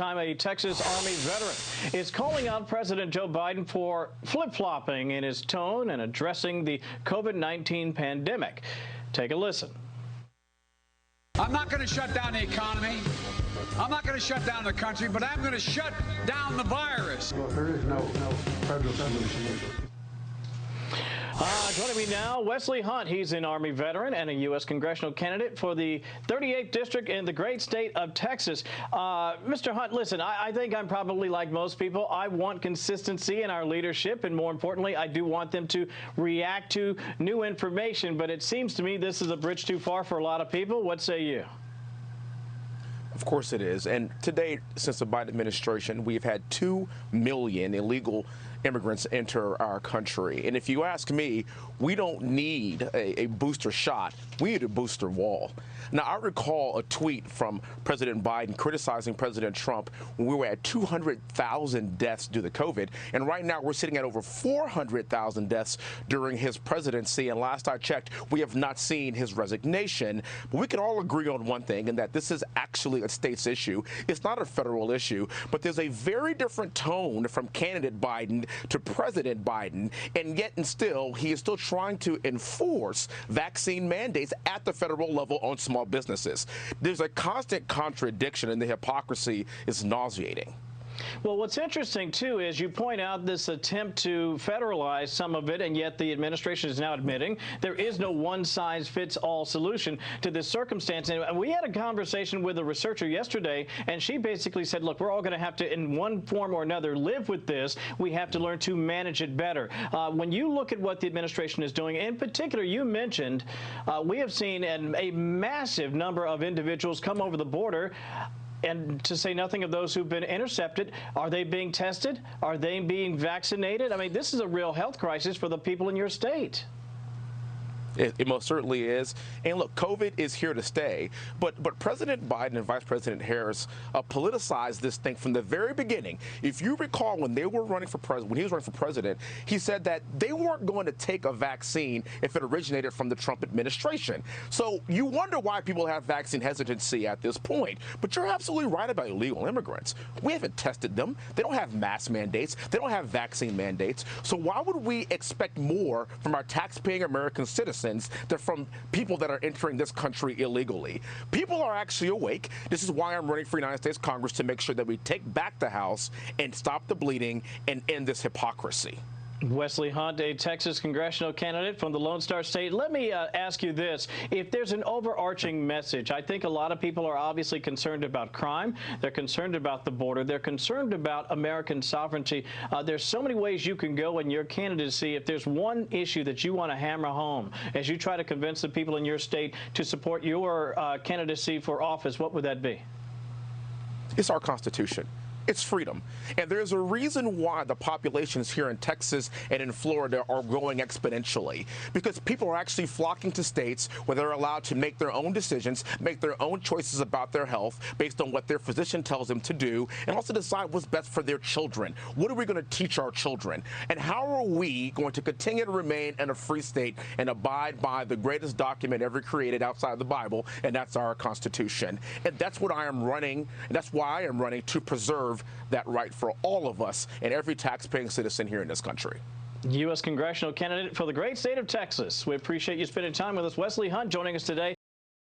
A Texas Army veteran is calling out President Joe Biden for flip-flopping in his tone and addressing the COVID-19 pandemic. Take a listen. I'm not going to shut down the economy. I'm not going to shut down the country, but I'm going to shut down the virus. Well, there is no federal solution. Joining me now, Wesley Hunt. He's an Army veteran and a U.S. congressional candidate for the 38th District in the great state of Texas. Mr. Hunt, listen, I think I'm probably like most people. I want consistency in our leadership, and more importantly, I do want them to react to new information. But it seems to me this is a bridge too far for a lot of people. What say you? Of course it is. And to date, since the Biden administration, we've had 2 million illegal immigrants enter our country. And if you ask me, we don't need a booster shot. We need a booster wall. Now, I recall a tweet from President Biden criticizing President Trump when we were at 200,000 deaths due to COVID. And right now we're sitting at over 400,000 deaths during his presidency. And last I checked, we have not seen his resignation. But we can all agree on one thing, and that this is actually a state's issue. It's not a federal issue, but there's a very different tone from candidate Biden to President Biden, and yet and still he is still trying to enforce vaccine mandates at the federal level on small businesses. There's a constant contradiction, and the hypocrisy is nauseating. Well, what's interesting, too, is you point out this attempt to federalize some of it, and yet the administration is now admitting there is no one-size-fits-all solution to this circumstance. And we had a conversation with a researcher yesterday, and she basically said, look, we're all going to have to, in one form or another, live with this. We have to learn to manage it better. When you look at what the administration is doing, in particular, you mentioned we have seen a massive number of individuals come over the border. And to say nothing of those who've been intercepted. Are they being tested? Are they being vaccinated? I mean, this is a real health crisis for the people in your state. It most certainly is. And look, COVID is here to stay. But President Biden and Vice President Harris politicized this thing from the very beginning. If you recall, when they were running for president, when he was running for president, he said that they weren't going to take a vaccine if it originated from the Trump administration. So you wonder why people have vaccine hesitancy at this point. But you're absolutely right about illegal immigrants. We haven't tested them. They don't have mask mandates. They don't have vaccine mandates. So why would we expect more from our taxpaying American citizens than from people that are entering this country illegally? People are actually awake. This is why I'm running for United States Congress, to make sure that we take back the House and stop the bleeding and end this hypocrisy. Wesley Hunt, a Texas congressional candidate from the Lone Star State. Let me ask you this. If there's an overarching message, I think a lot of people are obviously concerned about crime. They're concerned about the border. They're concerned about American sovereignty. There's so many ways you can go in your candidacy. If there's one issue that you want to hammer home as you try to convince the people in your state to support your candidacy for office, what would that be? It's our Constitution. It's freedom. And there's a reason why the populations here in Texas and in Florida are growing exponentially, because people are actually flocking to states where they're allowed to make their own decisions, make their own choices about their health based on what their physician tells them to do, and also decide what's best for their children. What are we going to teach our children? And how are we going to continue to remain in a free state and abide by the greatest document ever created outside the Bible, and that's our Constitution? And that's what I am running, and that's why I am running, to preserve that right for all of us and every taxpaying citizen here in this country. U.S. congressional candidate for the great state of Texas. We appreciate you spending time with us. Wesley Hunt joining us today.